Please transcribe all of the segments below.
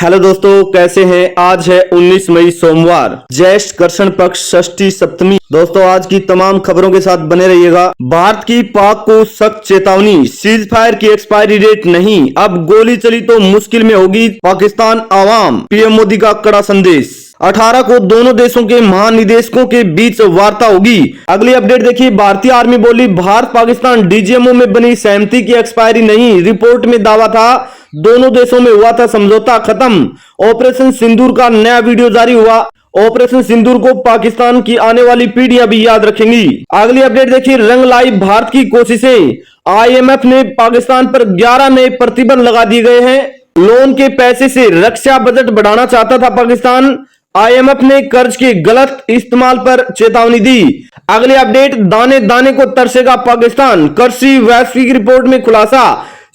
Hello दोस्तों, कैसे हैं। आज है 19 मई सोमवार, ज्येष्ठ कृष्ण पक्ष षष्ठी सप्तमी। दोस्तों आज की तमाम खबरों के साथ बने रहिएगा। भारत की पाक को सख्त चेतावनी, सीज फायर की एक्सपायरी डेट नहीं, अब गोली चली तो मुश्किल में होगी पाकिस्तान आवाम। पीएम मोदी का कड़ा संदेश। 18 को दोनों देशों के महानिदेशकों के बीच वार्ता होगी। अगली अपडेट देखिए। भारतीय आर्मी बोली भारत पाकिस्तान डीजीएमओ में बनी सहमति की एक्सपायरी नहीं। रिपोर्ट में दावा था दोनों देशों में हुआ था समझौता खत्म। ऑपरेशन सिंदूर का नया वीडियो जारी हुआ। ऑपरेशन सिंदूर को पाकिस्तान की आने वाली पीढ़ियां भी याद रखेंगी। अगली अपडेट देखिए। रंग लाई भारत की कोशिशें। आईएमएफ ने पाकिस्तान पर 11 नए प्रतिबंध लगा दिए गए हैं। लोन के पैसे से रक्षा बजट बढ़ाना चाहता था पाकिस्तान। आईएमएफ ने कर्ज के गलत इस्तेमाल पर चेतावनी दी। अगली अपडेट। दाने दाने को तरसेगा पाकिस्तान, कृषि वैश्विक रिपोर्ट में खुलासा।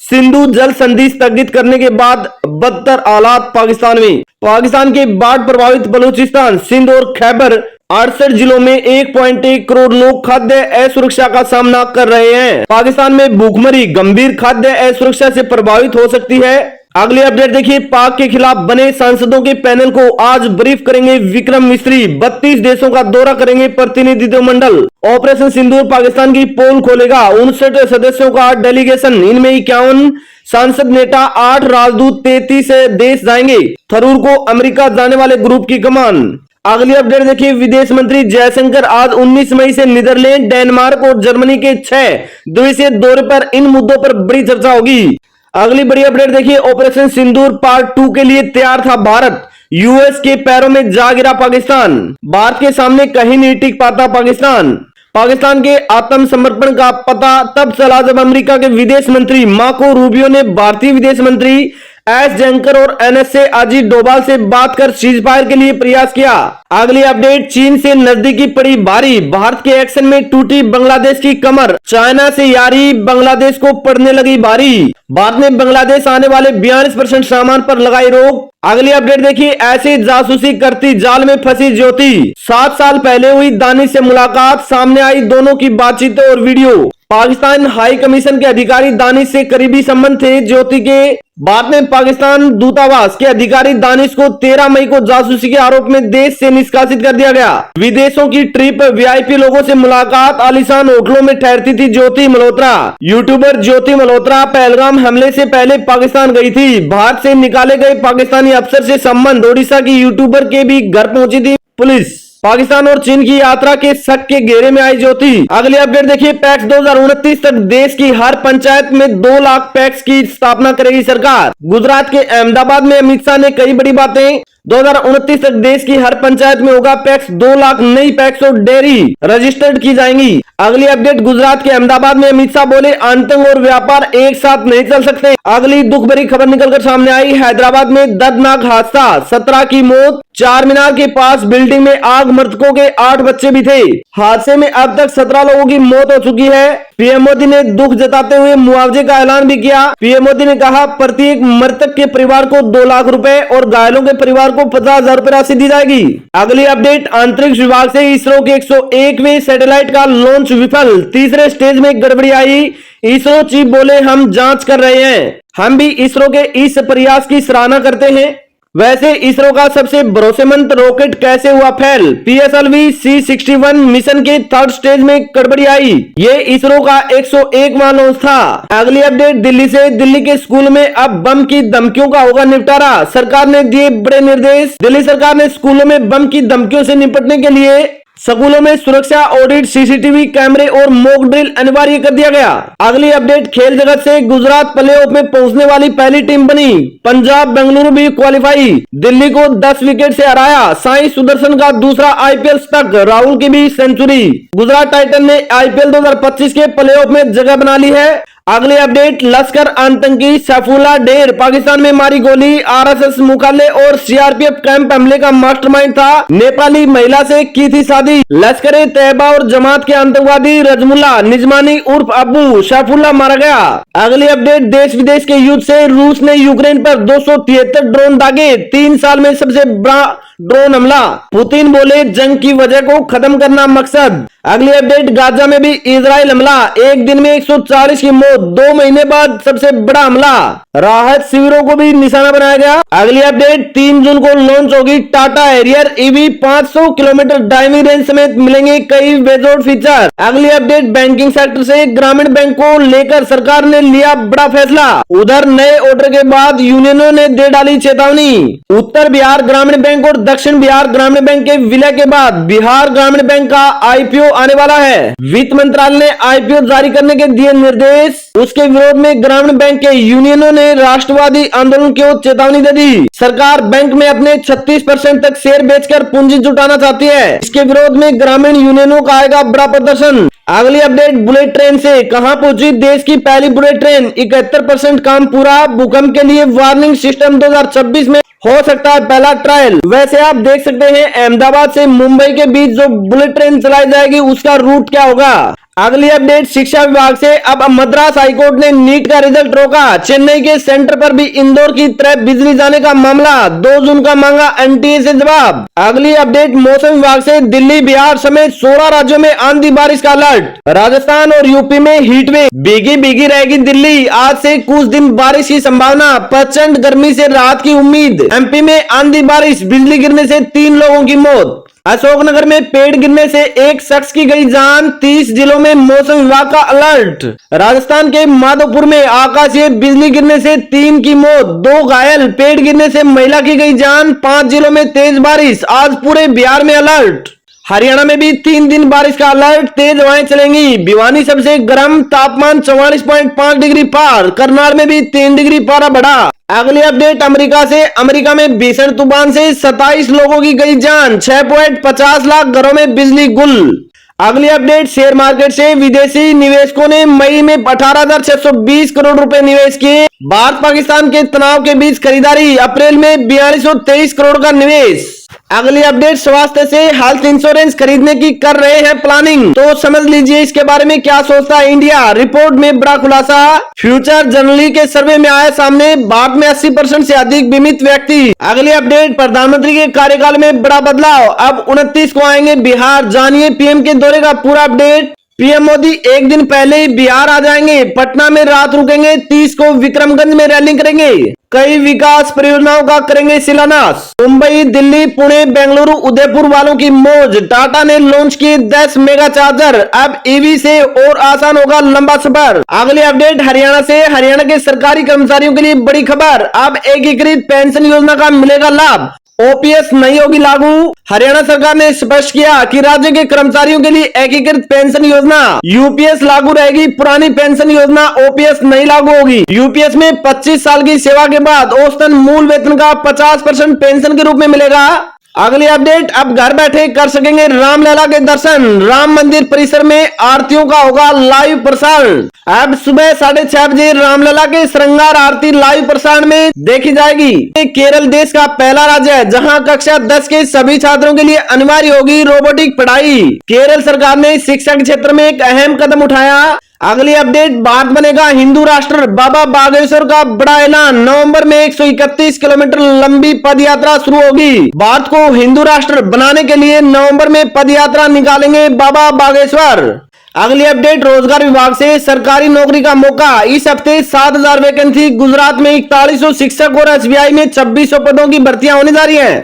सिंधु जल संधि स्थगित करने के बाद बदतर हालात पाकिस्तान में। पाकिस्तान के बाढ़ प्रभावित बलूचिस्तान, सिंध और खैबर 68 जिलों में 1.1 करोड़ लोग खाद्य असुरक्षा का सामना कर रहे हैं। पाकिस्तान में भूखमरी गंभीर खाद्य असुरक्षा से प्रभावित हो सकती है। अगली अपडेट देखिए। पाक के खिलाफ बने सांसदों के पैनल को आज ब्रीफ करेंगे विक्रम मिस्री। 32 देशों का दौरा करेंगे प्रतिनिधिमंडल। ऑपरेशन सिंदूर पाकिस्तान की पोल खोलेगा। 59 सदस्यों का डेलीगेशन, इनमें 51 सांसद नेता, 8 राजदूत, 33 देश जाएंगे। थरूर को अमेरिका जाने वाले ग्रुप की कमान। अगली अपडेट देखिए। विदेश मंत्री जयशंकर आज 19 मई से नीदरलैंड, डेनमार्क और जर्मनी के 6 दिवसीय दौरे पर इन मुद्दों पर बड़ी चर्चा होगी। अगली बड़ी अपडेट देखिए। ऑपरेशन सिंदूर पार्ट 2 के लिए तैयार था भारत, यूएस के पैरों में जा गिरा पाकिस्तान। भारत के सामने कहीं नहीं टिक पाता पाकिस्तान। पाकिस्तान के आत्मसमर्पण का पता तब चला जब अमेरिका के विदेश मंत्री मार्को रूबियो ने भारतीय विदेश मंत्री एस जयशंकर और एनएसए अजीत डोभाल से बात कर सीज फायर के लिए प्रयास किया। अगली अपडेट। चीन से नजदीकी पड़ी भारी, भारत के एक्शन में टूटी बांग्लादेश की कमर। चाइना से यारी, बांग्लादेश को पड़ने लगी भारी। भारत ने बांग्लादेश आने वाले 42% सामान पर लगाई रोक। अगली अपडेट देखिए। ऐसी जासूसी करती जाल में फंसी ज्योति, 7 साल पहले हुई दानिश से मुलाकात, सामने आई दोनों की बातचीत और वीडियो। पाकिस्तान हाई कमीशन के अधिकारी दानिश से करीबी संबंध थे ज्योति के। बाद में पाकिस्तान दूतावास के अधिकारी दानिश को 13 मई को जासूसी के आरोप में देश से निष्कासित कर दिया गया। विदेशों की ट्रिप, वीआईपी लोगों से मुलाकात, आलीशान होटलों में ठहरती थी ज्योति मल्होत्रा। यूट्यूबर ज्योति मल्होत्रा पहलगाम हमले से पहले पाकिस्तान गई थी। भारत से निकाले गए पाकिस्तानी अफसर से संबंध, ओडिशा की यूट्यूबर के भी घर पहुंची थी पुलिस। पाकिस्तान और चीन की यात्रा के शक के घेरे में आई ज्योति। अगली अपडेट देखिए। पैक्स 2029 तक देश की हर पंचायत में 2 लाख पैक्स की स्थापना करेगी सरकार। गुजरात के अहमदाबाद में अमित शाह ने कई बड़ी बातें। 2029 तक देश की हर पंचायत में होगा पैक्स। 2 लाख नई पैक्स और डेयरी रजिस्टर्ड की जाएंगी। अगली अपडेट। गुजरात के अहमदाबाद में अमित शाह बोले आतंक और व्यापार एक साथ नहीं चल सकते। अगली दुख भरी खबर निकलकर सामने आई। हैदराबाद में दर्दनाक हादसा, 17 की मौत। चार मीनार के पास बिल्डिंग में आग, मृतकों के 8 बच्चे भी थे। हादसे में अब तक 17 लोगों की मौत हो चुकी है। पीएम मोदी ने दुख जताते हुए मुआवजे का ऐलान भी किया। पीएम मोदी ने कहा प्रत्येक मृतक के परिवार को 2 लाख रुपए और घायलों के परिवार को 50,000 रुपए राशि दी जाएगी। अगली अपडेट। अंतरिक्ष विभाग से इसरो के 101वें सैटेलाइट का लॉन्च विफल, तीसरे स्टेज में गड़बड़ी आई। इसरो चीफ बोले हम जांच कर रहे हैं। हम भी इसरो के इस प्रयास की सराहना करते हैं। वैसे इसरो का सबसे भरोसेमंद रॉकेट कैसे हुआ फेल? पीएसएलवी C61 मिशन के 3rd स्टेज में गड़बड़ी आई। ये इसरो का 101वां लॉन्च था। अगली अपडेट। दिल्ली से, दिल्ली के स्कूल में अब बम की धमकियों का होगा निपटारा, सरकार ने दिए बड़े निर्देश। दिल्ली सरकार ने स्कूलों में बम की धमकियों से निपटने के लिए स्कूलों में सुरक्षा ऑडिट, सीसीटीवी कैमरे और मॉक ड्रिल अनिवार्य कर दिया गया। अगली अपडेट। खेल जगत से गुजरात प्लेऑफ में पहुंचने वाली पहली टीम बनी। पंजाब बेंगलुरु भी क्वालिफाई, दिल्ली को 10 विकेट से हराया। साई सुदर्शन का दूसरा आईपीएल तक, राहुल की भी सेंचुरी। गुजरात टाइटन ने आईपीएल 2025 के प्लेऑफ में जगह बना ली है। अगली अपडेट। लश्कर आतंकी सैफुल्लाह ढेर पाकिस्तान में मारी गोली, आरएसएस मुख्यालय और सीआरपीएफ कैंप हमले का मास्टरमाइंड था। नेपाली महिला से की थी शादी। लश्कर ए तैयबा और जमात के आतंकवादी रजमुल्ला निजमानी उर्फ अबू सैफुल्लाह मारा गया। अगली अपडेट। देश विदेश के युद्ध से रूस ने यूक्रेन पर 273 ड्रोन दागे, 3 साल में सबसे बड़ा ड्रोन हमला। पुतिन बोले जंग की वजह को खत्म करना मकसद। अगली अपडेट। गाजा में भी इजराइल हमला, एक दिन में 140 की मौत, 2 महीने बाद सबसे बड़ा हमला, राहत शिविरों को भी निशाना बनाया गया। अगली अपडेट 3 जून को लॉन्च होगी Tata Harrier EV, 500 kilometre driving range समेत मिलेंगे कई बेजोड़ फीचर। अगली अपडेट बैंकिंग सेक्टर से ग्रामीण बैंक को लेकर सरकार ने लिया बड़ा फैसला। उधर नए ऑर्डर के बाद यूनियनों ने दे डाली चेतावनी। उत्तर बिहार ग्रामीण बैंक और दक्षिण बिहार ग्रामीण बैंक के विलय के बाद बिहार ग्रामीण बैंक का आईपीओ आने वाला है। वित्त मंत्रालय ने आईपीओ जारी करने के दिए निर्देश। उसके विरोध में ग्रामीण बैंक के यूनियनों ने राष्ट्रवादी आंदोलन की ओर चेतावनी दे दी। सरकार बैंक में अपने 36% तक शेयर बेचकर पूंजी जुटाना चाहती है। इसके विरोध में ग्रामीण यूनियनों का आएगा बड़ा प्रदर्शन। अगली अपडेट बुलेट ट्रेन से, कहां पहुंची देश की पहली बुलेट ट्रेन, 71% काम पूरा। भूकंप के लिए वार्निंग सिस्टम 2026 में हो सकता है पहला ट्रायल। वैसे आप देख सकते हैं अहमदाबाद से मुंबई के बीच जो बुलेट ट्रेन चलाई जाएगी उसका रूट क्या होगा। अगली अपडेट शिक्षा विभाग से, अब मद्रास हाईकोर्ट ने नीट का रिजल्ट रोका। चेन्नई के सेंटर पर भी इंदौर की तरह बिजली जाने का मामला, 2 जून का मांगा एनटीए से जवाब। अगली अपडेट मौसम विभाग से, दिल्ली बिहार समेत 16 राज्यों में आंधी बारिश का अलर्ट। राजस्थान और यूपी में हीट वेव, भीगी भीगी रहेगी दिल्ली, आज से कुछ दिन बारिश की संभावना, प्रचंड गर्मी से राहत की उम्मीद। एमपी में आंधी बारिश, बिजली गिरने से 3 लोगों की मौत। अशोकनगर में पेड़ गिरने से एक शख्स की गई जान, 30 जिलों में मौसम विभाग का अलर्ट। राजस्थान के माधोपुर में आकाशीय बिजली गिरने से 3 की मौत, 2 घायल, पेड़ गिरने से महिला की गई जान, 5 जिलों में तेज बारिश, आज पूरे बिहार में अलर्ट। हरियाणा में भी 3 दिन बारिश का अलर्ट, तेज हवाएं चलेंगी। भिवानी सबसे गर्म, तापमान 44.5 डिग्री पार, करनाल में भी 3 डिग्री पारा बढ़ा। अगली अपडेट अमेरिका से, अमेरिका में भीषण तूफान से 27 लोगों की गई जान, 6.50 लाख घरों में बिजली गुल। अगली अपडेट शेयर मार्केट से, विदेशी निवेशकों ने मई में 18,620 करोड़ रुपए निवेश किए। भारत पाकिस्तान के तनाव के बीच खरीदारी, अप्रैल में 4223 करोड़ का निवेश। अगली अपडेट स्वास्थ्य से, हेल्थ इंश्योरेंस खरीदने की कर रहे हैं प्लानिंग, तो समझ लीजिए इसके बारे में क्या सोचता है इंडिया। रिपोर्ट में बड़ा खुलासा, फ्यूचर जर्नली के सर्वे में आया सामने, भारत में 80% से अधिक बीमित व्यक्ति। अगली अपडेट प्रधानमंत्री के कार्यकाल में बड़ा बदलाव, अब 29 को आएंगे बिहार, जानिए पीएम के दौरे का पूरा अपडेट। पीएम मोदी एक दिन पहले ही बिहार आ जाएंगे, पटना में रात रुकेंगे, 30 को विक्रमगंज में रैली करेंगे, कई विकास परियोजनाओं का करेंगे शिलान्यास। मुंबई, दिल्ली, पुणे, बेंगलुरु, उदयपुर वालों की मौज, टाटा ने लॉन्च किए 10 मेगा चार्जर, अब ईवी से और आसान होगा लंबा सफर। अगली अपडेट हरियाणा से, हरियाणा के सरकारी कर्मचारियों के लिए बड़ी खबर, अब एकीकृत पेंशन योजना का मिलेगा लाभ, ओपीएस नहीं होगी लागू। हरियाणा सरकार ने स्पष्ट किया कि राज्य के कर्मचारियों के लिए एकीकृत पेंशन योजना यूपीएस लागू रहेगी, पुरानी पेंशन योजना ओपीएस नहीं लागू होगी। यूपीएस में 25 साल की सेवा के बाद औसतन मूल वेतन का 50% पेंशन के रूप में मिलेगा। अगली अपडेट, अब घर बैठे कर सकेंगे रामलला के दर्शन, राम मंदिर परिसर में आरतियों का होगा लाइव प्रसारण। अब सुबह 6:30 बजे रामलला के श्रृंगार आरती लाइव प्रसारण में देखी जाएगी। केरल देश का पहला राज्य है जहां कक्षा 10 के सभी छात्रों के लिए अनिवार्य होगी रोबोटिक पढ़ाई। केरल सरकार ने शिक्षा के क्षेत्र में एक अहम कदम उठाया। अगली अपडेट, भारत बनेगा हिंदू राष्ट्र, बाबा बागेश्वर का बड़ा ऐलान, नवंबर में 131 किलोमीटर लंबी पद यात्रा शुरू होगी। भारत को हिंदू राष्ट्र बनाने के लिए नवंबर में पद यात्रा निकालेंगे बाबा बागेश्वर। अगली अपडेट रोजगार विभाग से, सरकारी नौकरी का मौका, इस हफ्ते 7000 वैकेंसी, गुजरात में 4100 शिक्षक और एसबीआई में 2600 पदों की भर्तियां होने जा रही है।